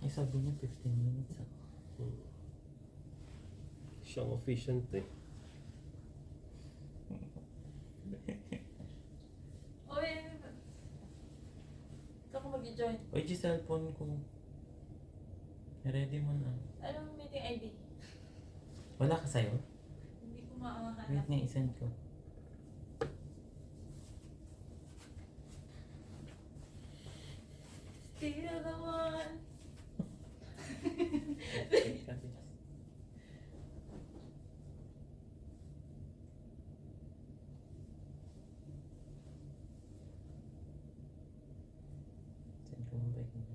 Ay, sabi niya 15 minutes ako. Siyang efficient eh. Oy, saan ko mag-join? Uy, yung cellphone ko. Ready mo na. Anong meeting ID? Wala ka sa'yo? Hindi ko maangahanap. Wait na, isend ko. Still the one. Wait kasi. Send ko mo ba yun?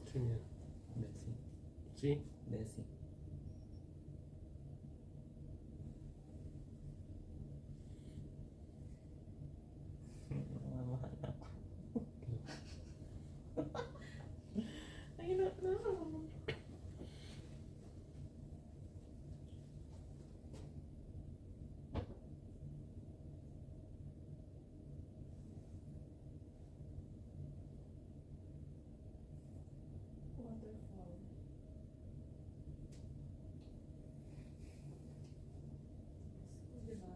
Sino yan? Betsy. Si? Betsy. Mamahal ako. Ay, na. Wonderful. Diba?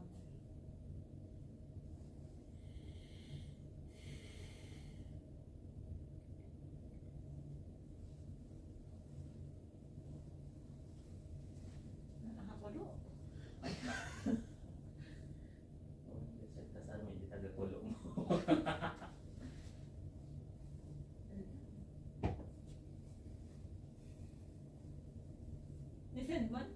Nakakapulo. Kasama hindi taga-pulo mo. Ni-send man?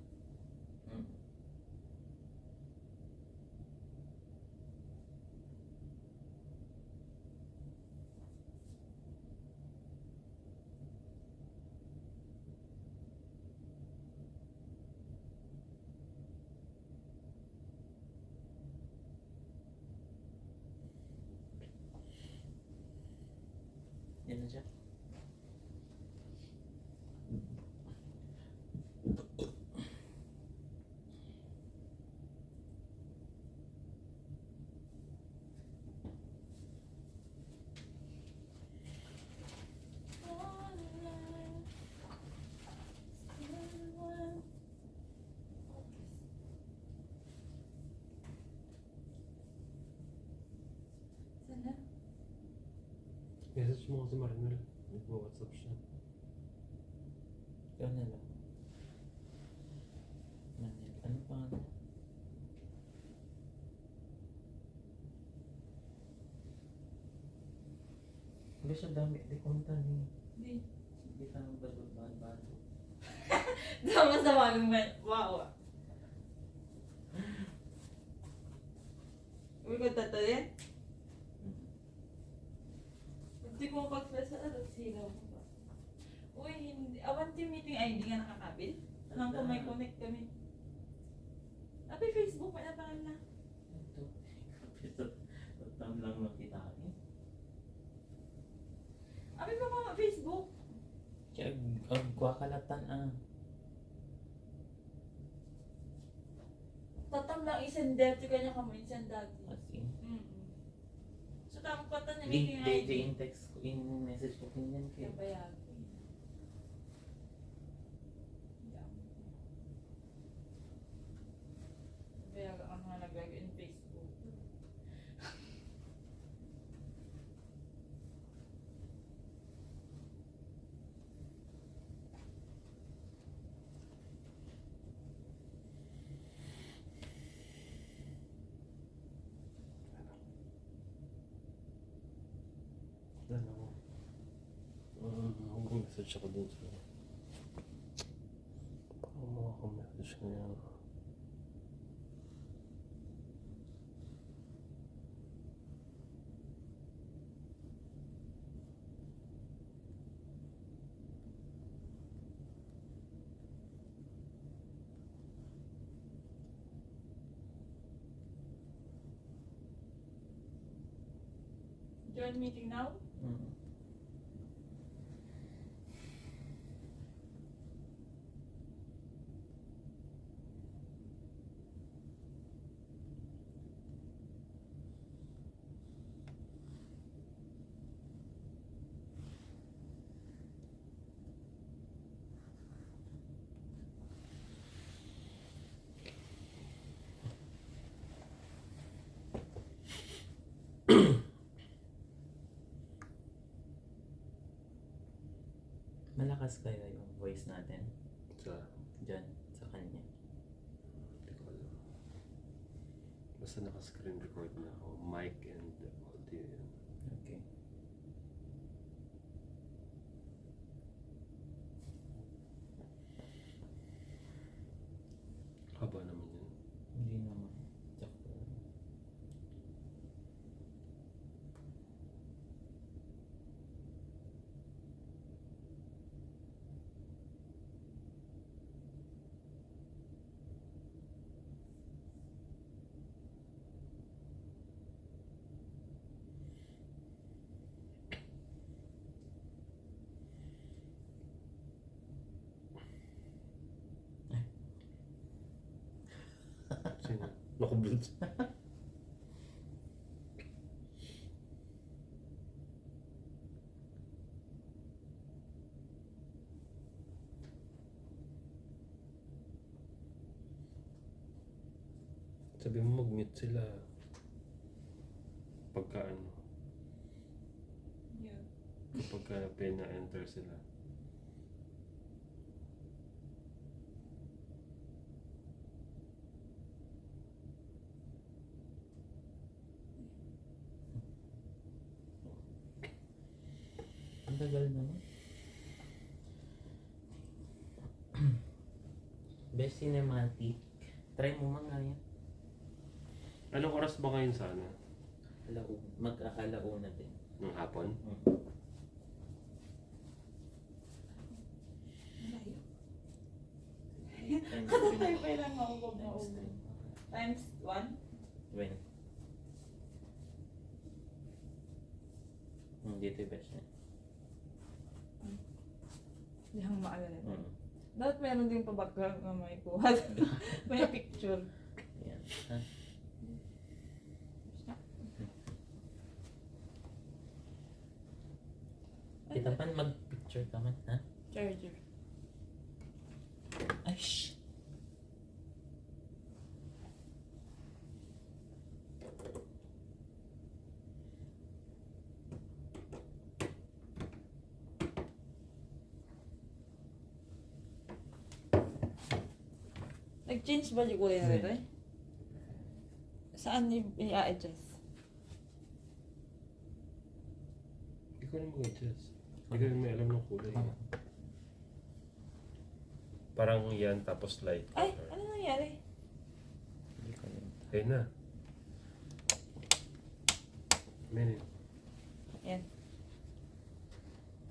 Yan na siya. Sana? Message mo kasi Marinel. Nag-WhatsApp siya. Ikaw na lang. Manil. Ano pa nga? Hindi siya dami. Di kontan eh. Hindi. Hindi ka nang bago. Sama-sama naman. Wow. Uy, kung tatayin? Hindi ko mapag-press sa silaw mo ba? Uy, hindi. Awan team meeting ID nga nakakabil. Hanggang kung may connect kami. Abi, Facebook, may natangan na. Ito. Tam lang makita kami. Abi, pa mga Facebook. Kaya agwa kalatan ah. Tatam lang isender. Ito kanya kamo isendagi. As in. So, tamang patan niya Link meeting DJ ID. in text ko. In message ko kinyan Kaya kayo. bayag. Bayag ang mga naglagay in Facebook. Dan ako. Mag-message ako dun sa... Parang makaka-message na yan. Join meeting now? Mm. Malakas kaya yung voice natin Sa, dyan sa kanya. hindi ko alam. Basta naka-screen record na ako. Mic and audio yan. Okay. Haba naman yan. Hindi naman. Tsaka, Sino? Nakablood. Sabi mo mag-mute sila. Pagka ano, Yeah. pagka pina-enter sila. ang tagal naman. Best cinematic. Try mo man nga yan. Anong oras ba ngayon sana? Mag-aalauna din. Nung hapon? Malayo. Times Ano two. tayo pa lang maubog na Times ubog? two. Times 1? When? Dito yung best niya. Hindi akong maalala. Mm. Dapat meron din pa background na may kuha. May picture. Yan. Ha? Kita pa mag-picture ka man, ha? Charger. Ay, shh! Nag-change ba yung kulay na rito eh? Saan i-adjust? Hindi ko na mag-adjust. Hindi ko rin may alam ng kulay. Parang yan tapos light Ay, color. ano nangyari? Hindi ko yun. Ayun na. Minute. Yan.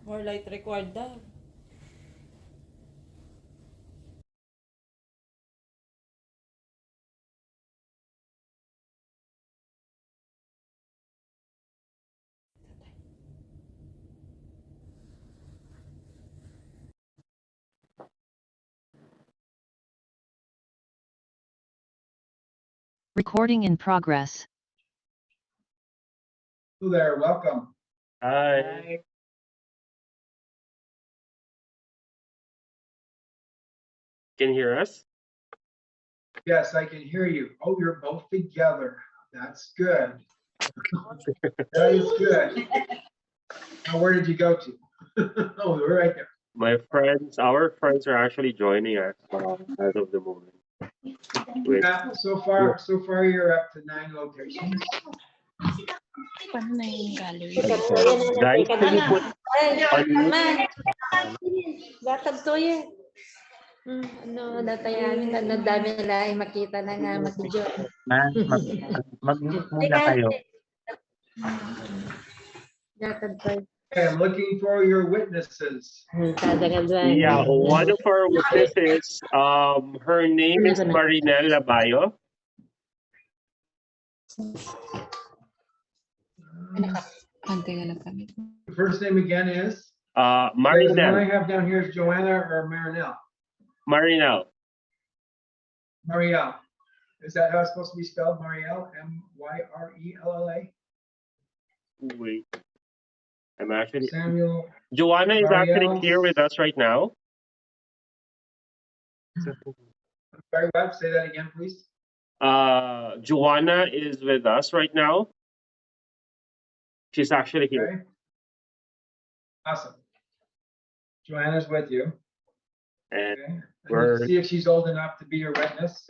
More light required daw. Recording in progress. Hello there, welcome. Hi. Can you hear us? Yes, I can hear you. Oh, you're both together. That's good. That is good. Now, where did you go to? Oh, we're right there. Our friends are actually joining us as of the moment. Wait. So far, you're up to 9 locations. Paano na yung gallery? Guys, can you put on mute? Gatag to yan. Ano, datayan, ano, dami nila ay makita na nga mag-video. Mag-mute muna kayo. Gatag to. Okay, I'm looking for your witnesses. Yeah, one of our witnesses, her name is Marinelle Labayo. Antay ka lang kami. The first name again is? The one I Marinel. have down here is Joanna or Marinelle? Marinel. Marielle. Is that how it's supposed to be spelled? Marielle? Myrella? Wait. I'm actually. Samuel. Joanna is actually Marielle. here with us right now. Very well. Say that again, please. Joanna is with us right now. She's actually here. Okay. Awesome. Joanna's with you. And Okay. we're See if she's old enough to be your witness.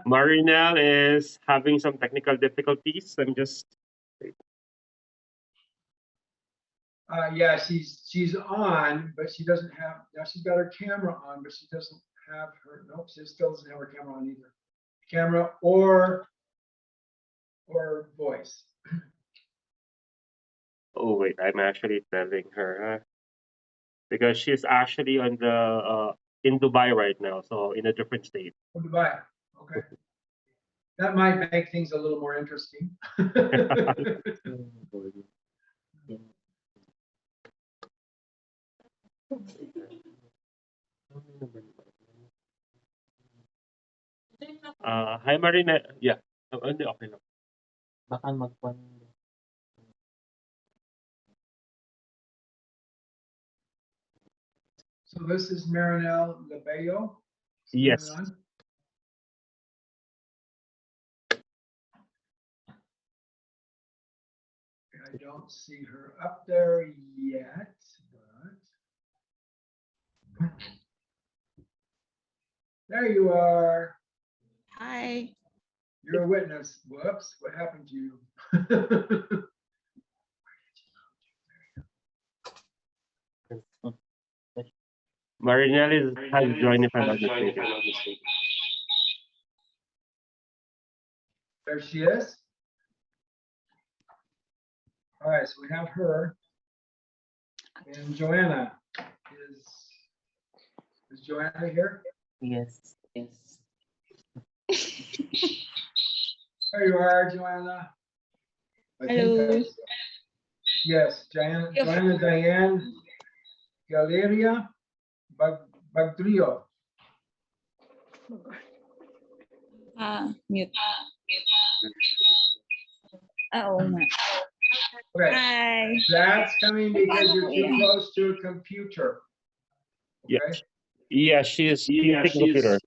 Marinel is having some technical difficulties. I'm just Yeah, she's on, but she doesn't have, now she's got her camera on, but she doesn't have her, nope, she still doesn't have her camera on either. Camera or voice. oh wait, I'm actually telling her because she's actually on the in Dubai right now, so in a different state. Oh, Dubai. Okay. That might make things a little more interesting. Hi Marina. Yeah. Hindi, okay lang. Baka magpan. So this is Marinelle Lebello. Yes. I don't see her up there yet, but there you are. Hi. You're a witness. Whoops, what happened to you? Marinel has joined if I'm not mistaken. There she is. All right, so we have her. And Joanna. Is Joanna here? Yes. Yes. There you are, Joanna. Hello. Yes, Joanna Diane Galeria Bagdrio. Mute. Oo nga. Okay, Hi. that's coming because you're too close to a computer. Okay. Yeah, she is using computer.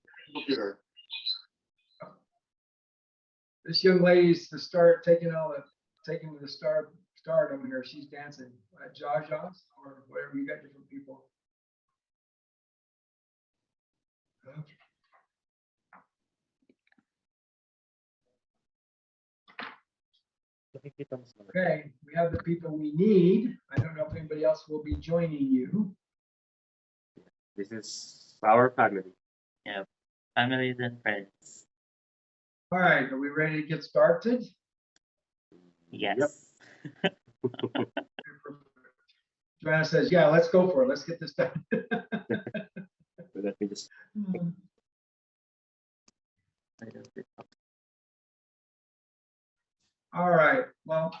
This young lady's to start taking the stardom here. She's dancing at Jaja's or whatever. You got different people. Okay. Okay, we have the people we need. I don't know if anybody else will be joining you. This is our family. Yeah. Families and friends. All right, are we ready to get started? Yes. Yep. Joanna says, yeah, let's go for it. Let's get this done. Let me just. All right, well,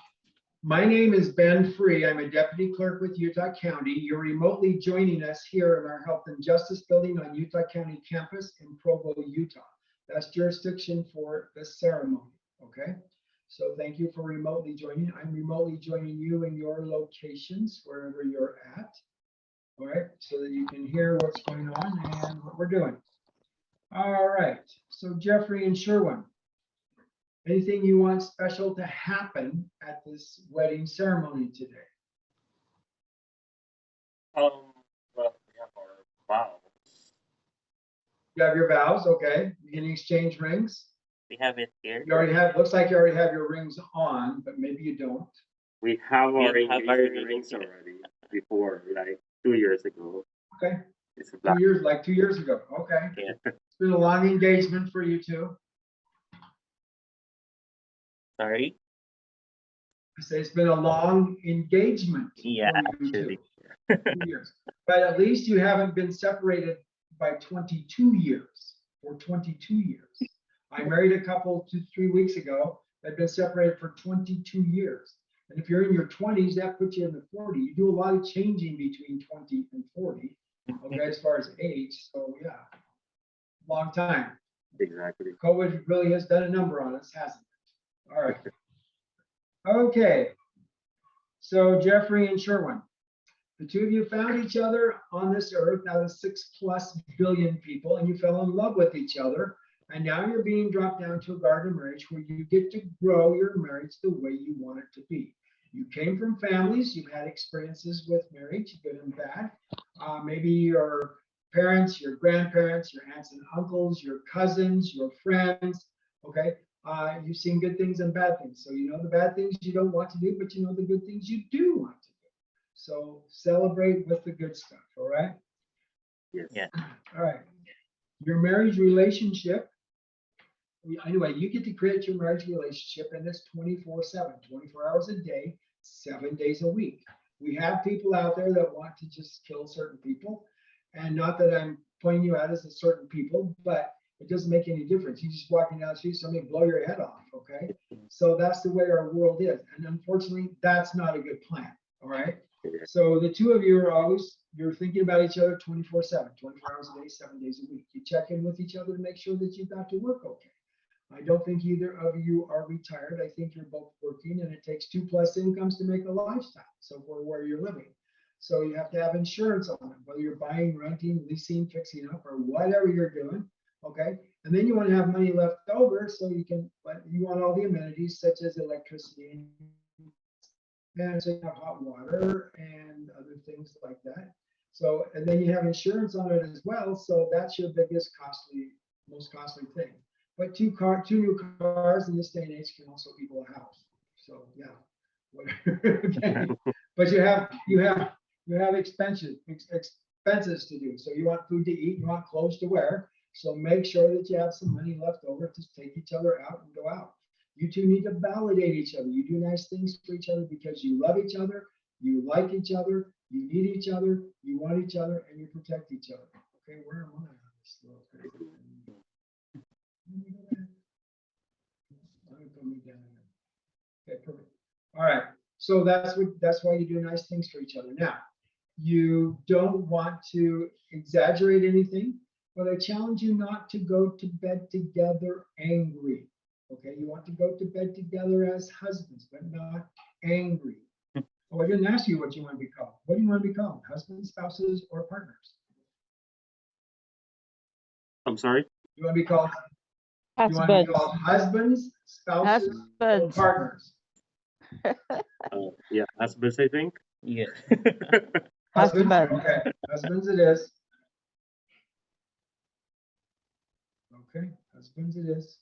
my name is Ben Free. I'm a deputy clerk with Utah County. You're remotely joining us here in our Health and Justice Building on Utah County campus in Provo, Utah. That's jurisdiction for this ceremony, okay? So thank you for remotely joining. I'm remotely joining you in your locations, wherever you're at, all right? So that you can hear what's going on and what we're doing. All right, so Jeffrey and Sherwin, anything you want special to happen at this wedding ceremony today? Well, we have our vows. You have your vows, okay? You can exchange rings. We have it here. You already have, looks like you already have your rings on, but maybe you don't. We have We our have our engagement rings already before, like 2 years ago. Okay, It's black. 2 years ago, okay. Yeah. It's been a long engagement for you two. Sorry. I say it's been a long engagement Yeah, for you two. actually. 2 years. But at least you haven't been separated by 22 years, for 22 years. I married a couple 3 weeks ago. They've been separated for 22 years. And if you're in your 20s, that puts you in the 40. You do a lot of changing between 20 and 40, okay, as far as age. So yeah, long time. Exactly. COVID really has done a number on us, hasn't it? All right. Okay. So Jeffrey and Sherwin, the two of you found each other on this earth out of 6+ billion people, and you fell in love with each other. And now you're being dropped down to a garden of marriage where you get to grow your marriage the way you want it to be. You came from families, you've had experiences with marriage, good and bad. Maybe your parents, your grandparents, your aunts and uncles, your cousins, your friends, okay? You've seen good things and bad things. So you know the bad things you don't want to do, but you know the good things you do want to do. So celebrate with the good stuff, all right? Yes. Yeah. All right. Your marriage relationship, anyway, you get to create your marriage relationship, and it's 24/7, 24 hours a day, 7 days a week. We have people out there that want to just kill certain people, and not that I'm pointing you out as a certain people, but it doesn't make any difference. You just walking down the street, somebody blow your head off, okay? So that's the way our world is, and unfortunately, that's not a good plan, all right? So the two of you are always, you're thinking about each other 24/7, 24 hours a day, 7 days a week. You check in with each other to make sure that you got to work okay. I don't think either of you are retired. I think you're both working, and it takes 2+ incomes to make a lifestyle. So for where you're living. So you have to have insurance on it, whether you're buying, renting, leasing, fixing up, or whatever you're doing. Okay. And then you want to have money left over so you can, but you want all the amenities such as electricity and so you have hot water and other things like that. So, and then you have insurance on it as well. So that's your biggest most costly thing. But two new cars in this day and age can also equal a house. So yeah, whatever. Okay. But you have expenses to do. So you want food to eat, you want clothes to wear. So make sure that you have some money left over to take each other out and go out. You two need to validate each other. You do nice things for each other because you love each other, you like each other, you need each other, you want each other, and you protect each other. Okay, where am I on this little thing? Let me put me down here. Okay, perfect. All right. So that's why you do nice things for each other. Now, you don't want to exaggerate anything, but I challenge you not to go to bed together angry. Okay, you want to go to bed together as husbands, but not angry. Oh, I didn't ask you what you want to be called. What do you want to be called? Husbands, spouses, or partners? I'm sorry? You want to be called? You want to be called husbands, spouses, or partners? Yeah, husbands, I think. Yeah. Husbands? Okay, husbands it is. Okay, husbands it is.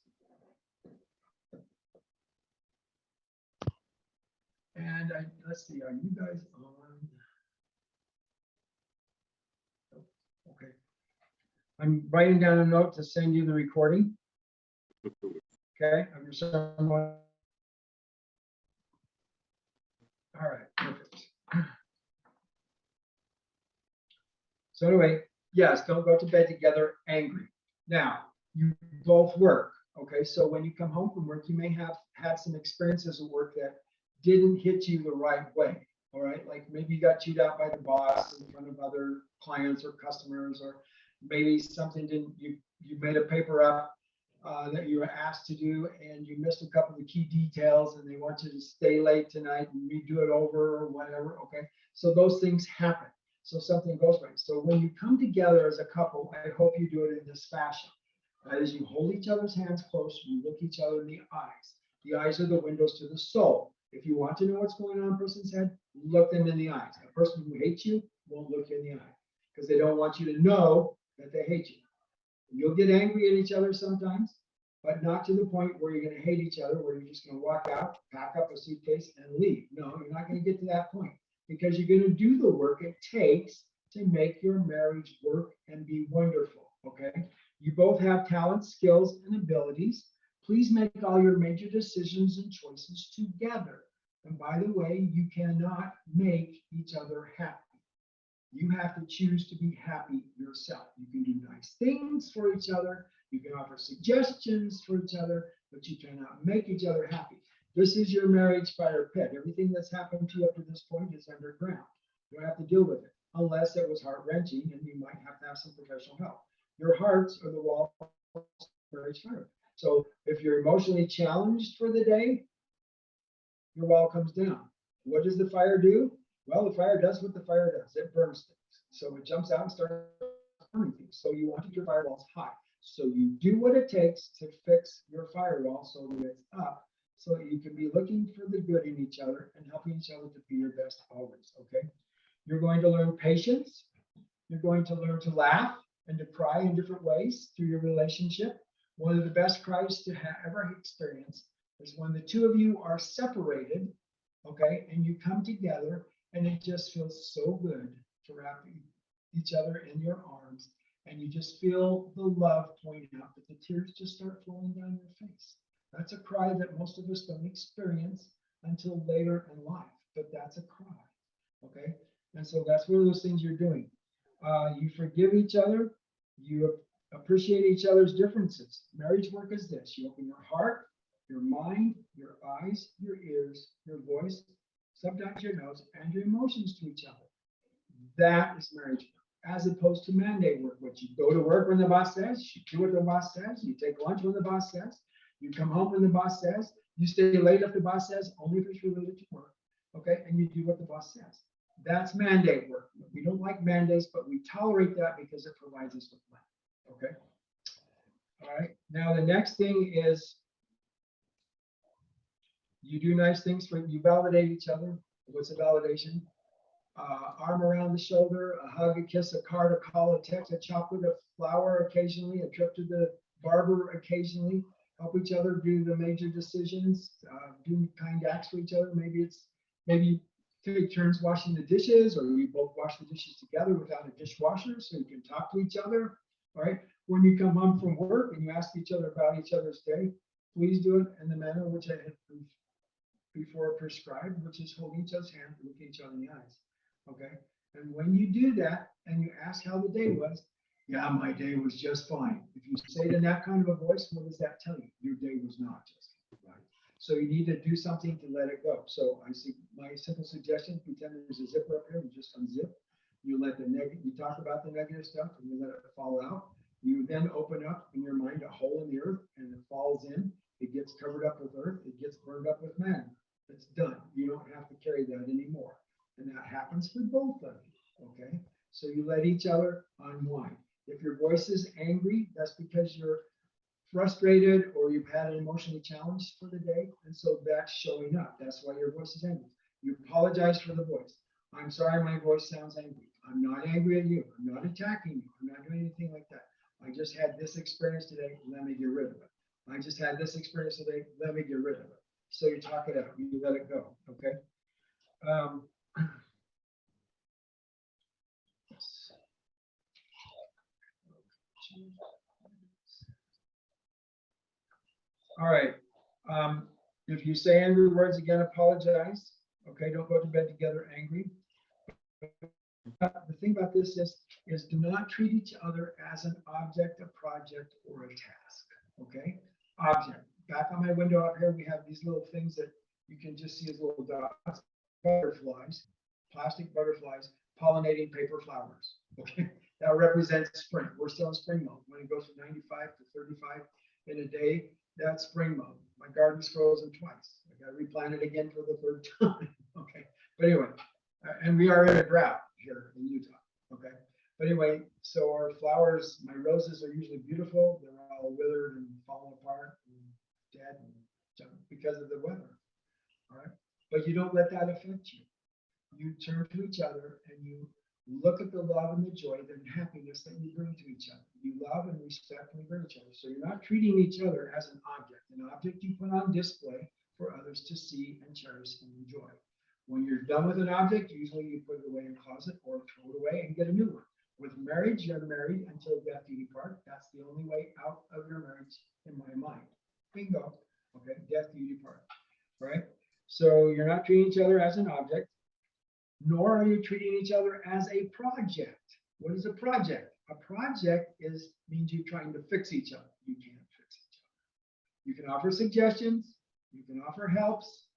And let's see, are you guys on? Okay. I'm writing down a note to send you the recording. Okay, of your someone. All right, perfect. So anyway, yes, don't go to bed together angry. Now, you both work, okay? So when you come home from work, you may have had some experiences at work that didn't hit you the right way, all right? Like maybe you got chewed out by the boss in front of other clients or customers, or maybe something didn't, you made a paper up that you were asked to do and you missed a couple of the key details and they want you to stay late tonight and redo it over or whatever, okay? So those things happen. So something goes right. So when you come together as a couple, I hope you do it in this fashion. That is, you hold each other's hands close, you look each other in the eyes. The eyes are the windows to the soul. If you want to know what's going on in a person's head, look them in the eyes. A person who hates you won't look you in the eye because they don't want you to know that they hate you. You'll get angry at each other sometimes, but not to the point where you're going to hate each other, where you're just going to walk out, pack up a suitcase, and leave. No, you're not going to get to that point because you're going to do the work it takes to make your marriage work and be wonderful, okay? You both have talents, skills, and abilities. Please make all your major decisions and choices together. And by the way, you cannot make each other happy. You have to choose to be happy yourself. You can do nice things for each other. You can offer suggestions for each other, but you cannot make each other happy. This is your marriage fire pit. Everything that's happened to you up to this point is underground. You don't have to deal with it unless it was heart-wrenching and you might have to have some professional help. Your hearts are the wall of marriage fire. So if you're emotionally challenged for the day, your wall comes down. What does the fire do? Well, the fire does what the fire does. It burns things. So it jumps out and starts burning things. So you want to keep your firewalls high. So you do what it takes to fix your firewall so that it's up, so that you can be looking for the good in each other and helping each other to be your best always, okay? You're going to learn patience. You're going to learn to laugh and to cry in different ways through your relationship. One of the best cries to ever experience is when the two of you are separated, okay, and you come together and it just feels so good to wrap each other in your arms, and you just feel the love pouring out, but the tears just start flowing down your face. That's a cry that most of us don't experience until later in life, but that's a cry, okay? And so that's one of those things you're doing. You forgive each other, you appreciate each other's differences. Marriage work is this: you open your heart, your mind, your eyes, your ears, your voice, sometimes your nose, and your emotions to each other. That is marriage work, as opposed to mandate work, which you go to work when the boss says, you do what the boss says, you take lunch when the boss says, you come home when the boss says, you stay late if the boss says, only if it's related to work, okay, and you do what the boss says. That's mandate work. We don't like mandates, but we tolerate that because it provides us with money, okay? All right, now the next thing is you do nice things for, you validate each other. What's a validation? Arm around the shoulder, a hug, a kiss, a card, a call, a text, a chocolate, a flower occasionally, a trip to the barber occasionally. Help each other do the major decisions, do kind acts for each other. Maybe you take turns washing the dishes, or you both wash the dishes together without a dishwasher so you can talk to each other. All right. When you come home from work and you ask each other about each other's day, please do it in the manner which I had before prescribed, which is holding each other's hand and looking each other in the eyes. Okay. And when you do that and you ask how the day was, yeah, my day was just fine. If you say it in that kind of a voice, what does that tell you? Your day was not just fine, right? So you need to do something to let it go. So I see my simple suggestion: pretend there's a zipper up here, you just unzip. You let the negative, you talk about the negative stuff and you let it fall out. You then open up in your mind a hole in the earth and it falls in. It gets covered up with earth. It gets burned up with magma. It's done. You don't have to carry that anymore. And that happens for both of you, okay? So you let each other unwind. If your voice is angry, that's because you're frustrated or you've had an emotionally challenged for the day. And so that's showing up. That's why your voice is angry. You apologize for the voice. I'm sorry, my voice sounds angry. I'm not angry at you. I'm not attacking you. I'm not doing anything like that. I just had this experience today. Let me get rid of it. I just had this experience today. Let me get rid of it. So you talk it out. You let it go, okay? All right. If you say angry words again, apologize. Okay, don't go to bed together angry. The thing about this is do not treat each other as an object, a project, or a task. Okay? Object. Back on my window up here, we have these little things that you can just see as little dots. Butterflies, plastic butterflies, pollinating paper flowers. Okay? That represents spring. We're still in spring mode. When it goes from 95 to 35 in a day, that's spring mode. My garden's frozen twice. I got to replant it again for the third time. Okay. But anyway, and we are in a drought here in Utah. Okay. But anyway, so our flowers, my roses are usually beautiful. They're all withered and falling apart and dead because of the weather. All right. But you don't let that affect you. You turn to each other and you look at the love and the joy and happiness that you bring to each other. You love and respect and bring each other. So you're not treating each other as an object you put on display for others to see and cherish and enjoy. When you're done with an object, usually you put it away in a closet or throw it away and get a new one. With marriage, you're married until death do you part. That's the only way out of your marriage in my mind. Bingo. Okay, death do you part. Right? So you're not treating each other as an object, nor are you treating each other as a project. What is a project? A project means you're trying to fix each other. You can't fix each other. You can offer suggestions, You can offer helps.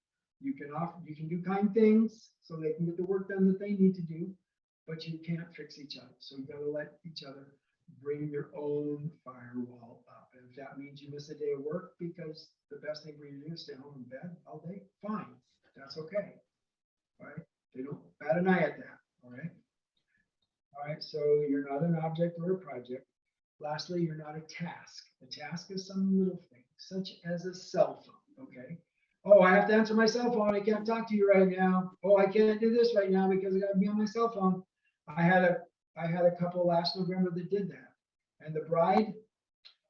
You can do kind things so they can get the work done that they need to do, but you can't fix each other. So you got to let each other bring your own firewall up. And if that means you miss a day of work because the best thing for you to do is stay home in bed all day, fine. That's okay. All right. They don't bat an eye at that. All right. All right. So you're not an object or a project. Lastly, you're not a task. A task is some little thing, such as a cell phone. Okay. Oh, I have to answer my cell phone. I can't talk to you right now. Oh, I can't do this right now because I got to be on my cell phone. I had a couple last November that did that. And the bride,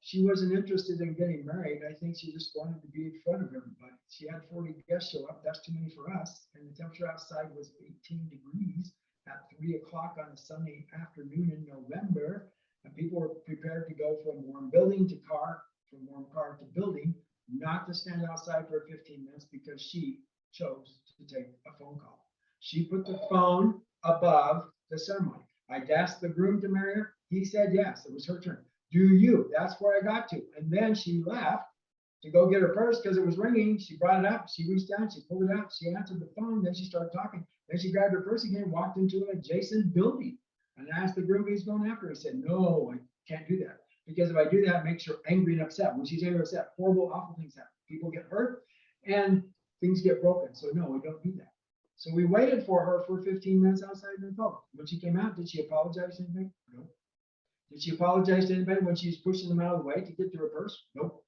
she wasn't interested in getting married. I think she just wanted to be in front of everybody. She had 40 guests show up. That's too many for us. And the temperature outside was 18 degrees at 3 o'clock on a sunny afternoon in November. And people were prepared to go from warm building to car, from warm car to building, not to stand outside for 15 minutes because she chose to take a phone call. She put the phone above the ceremony. I asked the groom to marry her. He said yes. It was her turn. Do you? That's where I got to. And then she left to go get her purse because it was ringing. She brought it up. She reached down. She pulled it out. She answered the phone. Then she started talking. Then she grabbed her purse again, walked into an adjacent building, and asked the groom if he's going after her. He said, no, I can't do that. Because if I do that, it makes her angry and upset. When she's angry and upset, horrible, awful things happen. People get hurt and things get broken. So no, we don't do that. So we waited for her for 15 minutes outside the phone. When she came out, did she apologize to anybody? No. Did she apologize to anybody when she was pushing them out of the way to get to her purse? Nope.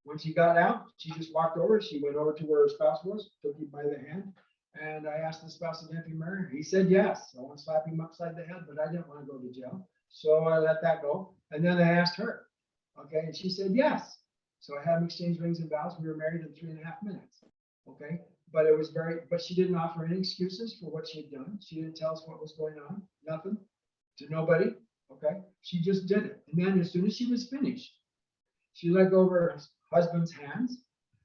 When she got out, she just walked over. She went over to where her spouse was, took him by the hand, and I asked the spouse if he married her. He said yes. I want to slap him upside the head, but I didn't want to go to jail. So I let that go. And then I asked her, okay, and she said yes. So I had them exchange rings and vows. We were married in 3.5 minutes. Okay. But it was but she didn't offer any excuses for what she had done. She didn't tell us what was going on, nothing, to nobody. Okay. She just did it. And then as soon as she was finished, she let go of her husband's hands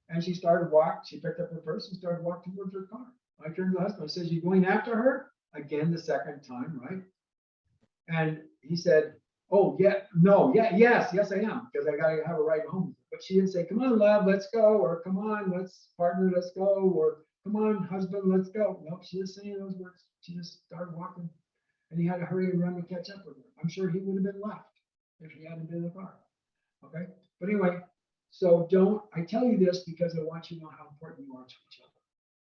and she started walking. She picked up her purse and started walking towards her car. I turned to the husband. I said, you going after her? Again, the second time, right? And he said, oh, yeah, no, yeah, yes, I am, because I got to have a ride home. But she didn't say, come on, love, let's go, or come on, partner, let's go, or come on, husband, let's go. Nope, she didn't say those words. She just started walking, and he had to hurry and run to catch up with her. I'm sure he would have been left if he hadn't been in the car. Okay, but anyway, so I tell you this because I want you to know how important you are to each other.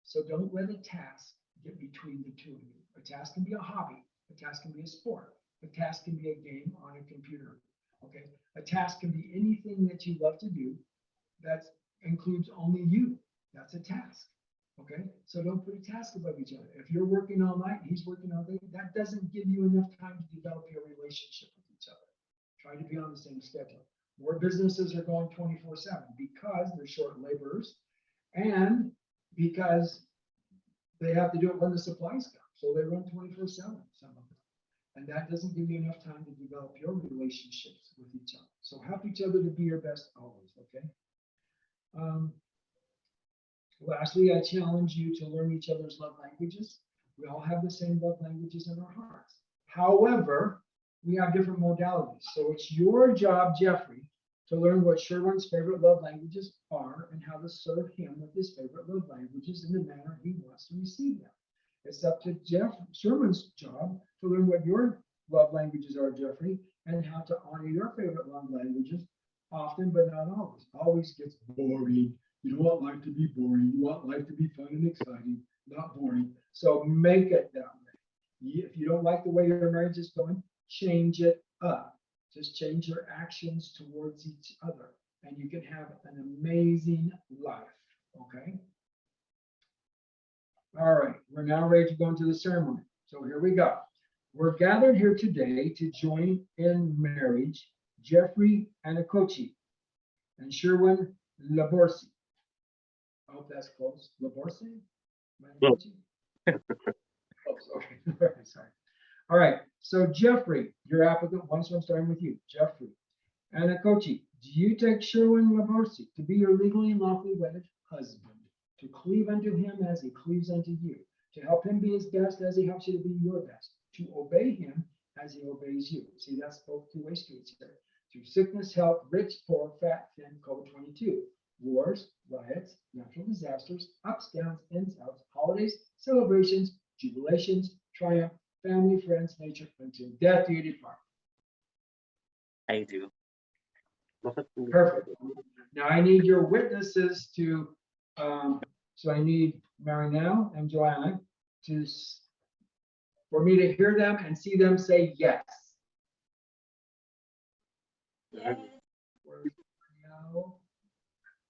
So don't let a task get between the two of you. A task can be a hobby. A task can be a sport. A task can be a game on a computer. Okay. A task can be anything that you love to do that includes only you. That's a task. Okay. So don't put a task above each other. If you're working all night, he's working all day, that doesn't give you enough time to develop your relationship with each other. Try to be on the same schedule. More businesses are going 24/7 because they're short laborers and because they have to do it when the supplies come. So they run 24/7, some of them. And that doesn't give you enough time to develop your relationships with each other. So help each other to be your best always, okay? Lastly, I challenge you to learn each other's love languages. We all have the same love languages in our hearts. However, we have different modalities. So it's your job, Jeffrey, to learn what Sherwin's favorite love languages are and how to serve him with his favorite love languages in the manner he wants to receive them. It's up to Sherwin's job to learn what your love languages are, Jeffrey, and how to honor your favorite love languages often, but not always. Always gets boring. You don't want life to be boring. You want life to be fun and exciting, not boring. So make it that way. If you don't like the way your marriage is going, change it up. Just change your actions towards each other, and you can have an amazing life. Okay? All right, we're now ready to go into the ceremony. So here we go. We're gathered here today to join in marriage Jeffrey Anakochi and Sherwin Laborsi. I hope that's close. Laborsi? Well. Close, okay. Sorry. All right, so Jeffrey, your applicant, once I'm starting with you, Jeffrey Anakochi, do you take Sherwin Laborsi to be your legally and lawfully wedded husband, to cleave unto him as he cleaves unto you, to help him be his best as he helps you to be your best, to obey him as he obeys you? See, that's both two-way streets here. Through sickness, health, rich, poor, fat, thin, COVID-22. wars, riots, natural disasters, ups, downs, ins, outs, holidays, celebrations, jubilations, triumph, family, friends, nature, until death do you depart. I do. Bakit hindi? Perfect. Now I need your witnesses to, so I need Marinelle and Joanna to, for me to hear them and see them say yes. Yes. Where's Marinelle?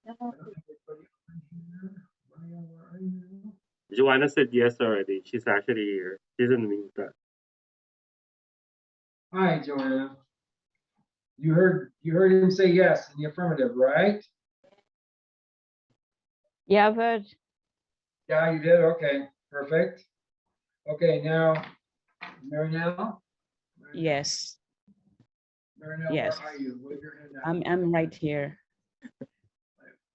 I don't have anybody on here. Marinelle, where are you? Joanna said yes already. She's actually here. She's in Minta. Hi, Joanna. You heard him say yes in the affirmative, right? Yeah, I've heard. Yeah, you did. Okay, perfect. Okay, now Marinelle. Yes, Marinelle, yes. where are you? Wave your hand out. I'm right here.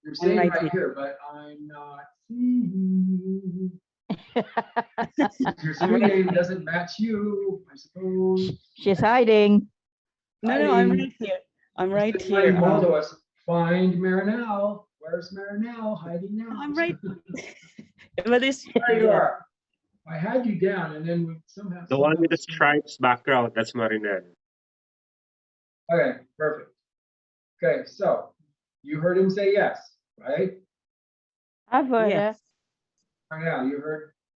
You're saying right right here. here, but I'm not seeing you. Your I'm right screen name doesn't match you, I suppose. She's hiding. No, I'm Hiding. right here. I'm It's right like here. Waldo's, find Marinelle. Where's Marinelle? Hiding now. I'm right. But it's There you yeah. are. I had you down, and then we somehow. The one with the somehow- stripes background, that's Marinelle. Okay, perfect. Okay, so you heard him say yes, right? I've heard her. Yes. Now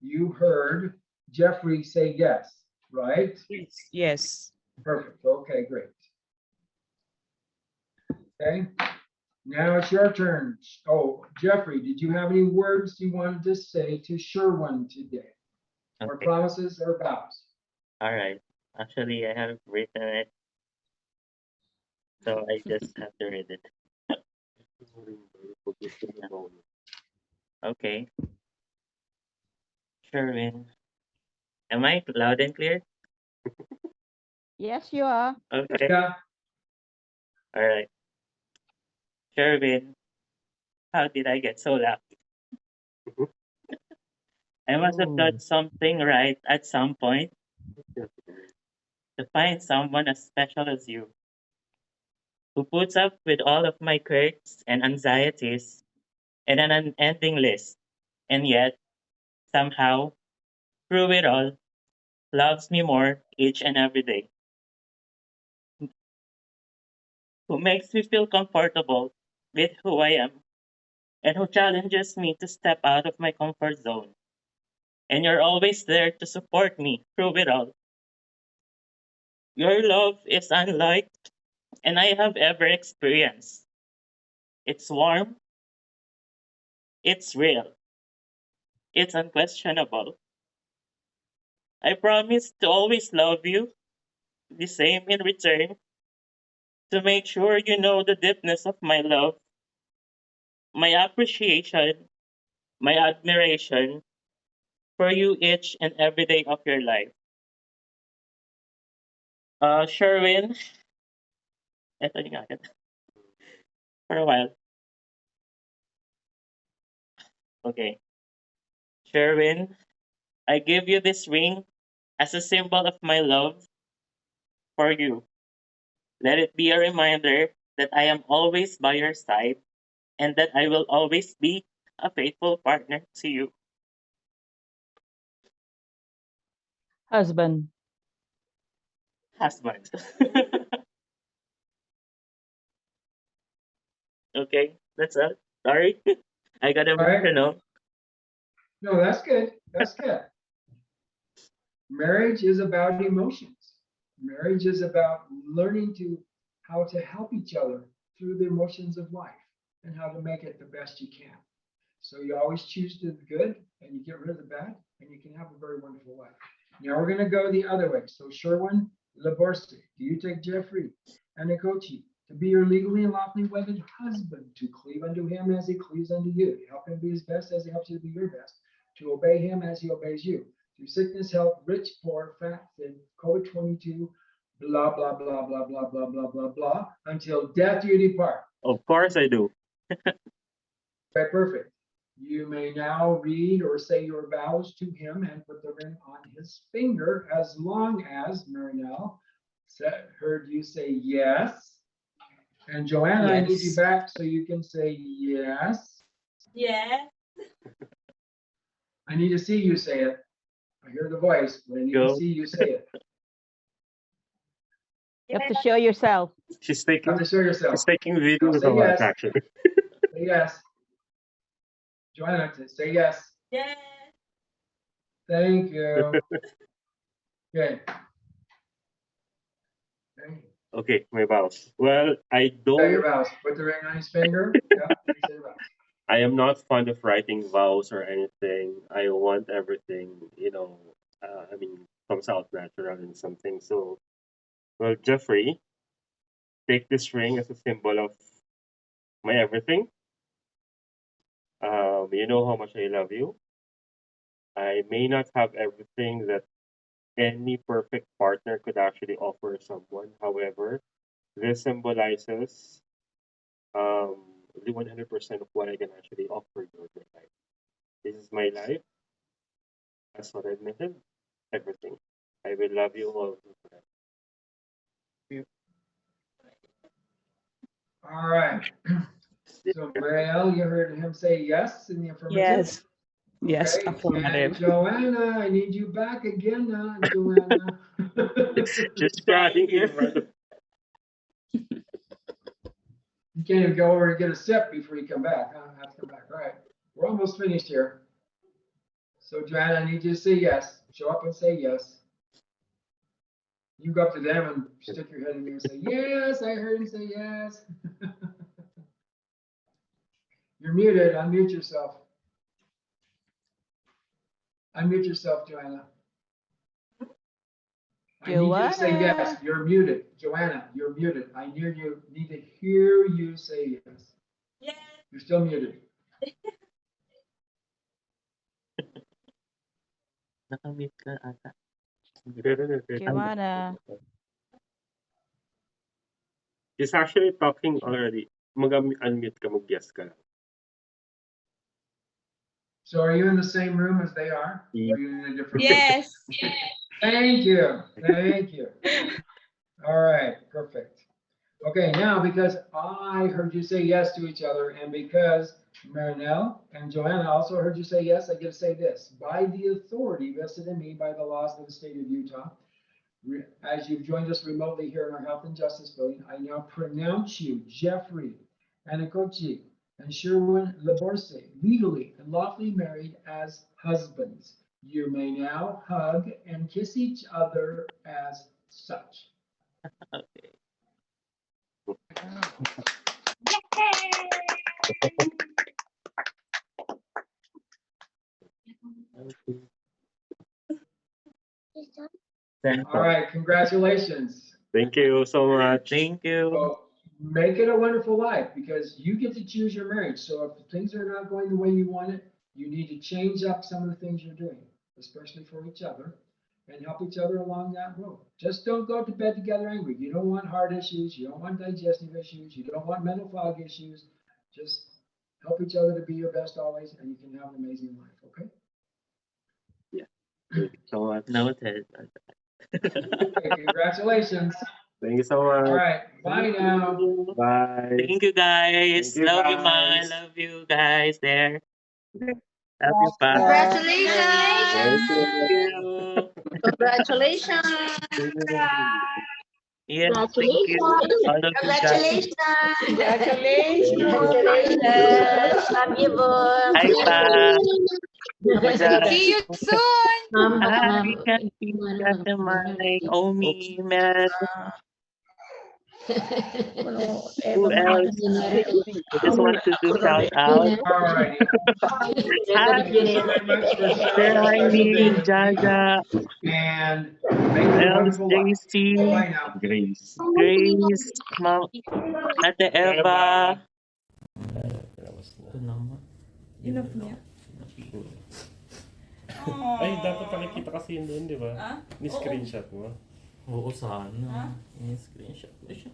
you heard Jeffrey say yes, right? Yes. Perfect. Okay, great. Okay, now it's your turn. Oh, Jeffrey, did you have any words you wanted to say to Sherwin today? Or Okay. promises or vows? All right. Actually, I have written it, so I just have to read it. Okay. Sherwin. Am I loud and clear? Yes, you are. Okay. Yeah, All right. Sherwin, how did I get so lucky? I must have done something right at some point to find someone as special as you, who puts up with all of my quirks and anxieties and an unending list, and yet, somehow, through it all, loves me more each and every day, who makes me feel comfortable with who I am, and who challenges me to step out of my comfort zone. And you're always there to support me through it all. Your love is unlike and I have ever experienced. It's warm, it's real, it's unquestionable. I promise to always love you the same in return, to make sure you know the deepness of my love, my appreciation, my admiration for you each and every day of your life. Sherwin, eto yung agad. For a while. Okay. Sherwin, I give you this ring as a symbol of my love for you. Let it be a reminder that I am always by your side and that I will always be a faithful partner to you. Husband. Husband. Okay, that's all. Sorry. I got all right. emotional. No, that's good. That's good. Marriage is about emotions. Marriage is about learning to how to help each other through the emotions of life and how to make it the best you can. So you always choose the good and you get rid of the bad and you can have a very wonderful life. Now we're going to go the other way. So Sherwin Laborste, do you take Jeffrey and Nikochi to be your legally and lawfully wedded husband, to cleave unto him as he cleaves unto you, to help him be his best as he helps you to be your best, to obey him as he obeys you, through sickness, health, rich, poor, fat, thin, COVID-22, blah, blah, blah, blah, blah, blah, blah, blah, blah, until death you depart. Of course I do. Okay, perfect. You may now read or say your vows to him and put the ring on his finger, as long as Marinelle heard you say yes. And Joanna, I need you Yes. back so you can say yes. Yes. I need to see you say it. I hear the voice, but I need to Go. see you say it. You have to show yourself. She's You have to taking show yourself. she's taking Now videos say of us yes. actually. Say yes. Joanna, say yes. Yes. Thank you. Okay. Okay. Okay, my vows. Well, I Say your don't. vows. Put the ring on his finger. Yeah. Say your vows. I am not fond of writing vows or anything. I want everything, I mean, comes out natural and something. So, well, Jeffrey, take this ring as a symbol of my everything. You know how much I love you. I may not have everything that any perfect partner could actually offer someone. However, this symbolizes the 100% of what I can actually offer you in my life. This is my life. That's what I admitted. Everything. I will love you all. All right. So, Marielle, you heard him say yes in the affirmative. Yes. Yes. Okay. And Affirmative. Joanna, I need you back again now, Joanna. Just crying in front of You can't even go over and get a sip before you come back. Huh? Have to come back. All right. We're almost finished here. So, Joanna, I need you to say yes. Show up and say yes. You go up to them and stick your head in there and say, yes, I heard him say yes. You're muted. Unmute yourself. Unmute yourself, Joanna. I need you to say yes. Joanna. You're muted. Joanna, you're muted. I need to hear you say yes. Yes. You're still muted. Nakamute ka ata. Joanna. She's actually talking already. Mag-unmute ka, mag-yes ka lang. So are you in the same room as they are? Or are you in a different room? Yes. Thank you. Thank you. All right, perfect. Okay, now because I heard you say yes to each other, and because Marinelle and Joanna also heard you say yes, I get to say this. By the authority vested in me by the laws of the state of Utah, as you've joined us remotely here in our Health and Justice Building, I now pronounce you, Jeffrey, Anakochi, and Sherwin Laborse, legally and lawfully married as husbands. You may now hug and kiss each other as such. Okay. All right, congratulations. Thank you so much. Thank you. Well, make it a wonderful life because you get to choose your marriage. So if things are not going the way you want it, you need to change up some of the things you're doing, especially for each other, and help each other along that road. Just don't go to bed together angry. You don't want heart issues. You don't want digestive issues. You don't want mental fog issues. Just help each other to be your best always, and you can have an amazing life. Okay? Thank you so much. Noted. Okay, congratulations. Thank you so All much. right, bye now. Bye. Thank you, guys. Thank you, Love you, Ma. guys. Love you, guys there. Love you, Pa. Congratulations. Thank Thank you. you. Congratulations. Yes, thank you. All of you guys. Congratulations. Congratulations. Love you, both. Hi, Pa. See you soon. We got the mic. Omi, man. Who else? I just want to do shout out. All righty. Hi, Thank you so very much for sharing Sir a special day Heidi, with me. Jaja, And make who it a else? wonderful life. JC, Bye now. Grace. Grace, Ma'am, Ate Eva. Ito naman. Enough niya. Ay, dapat nakikita kasi yun doon, di ba? Ah? Ni-screenshot mo. Oo, sana. Ha? Screenshot ko siya.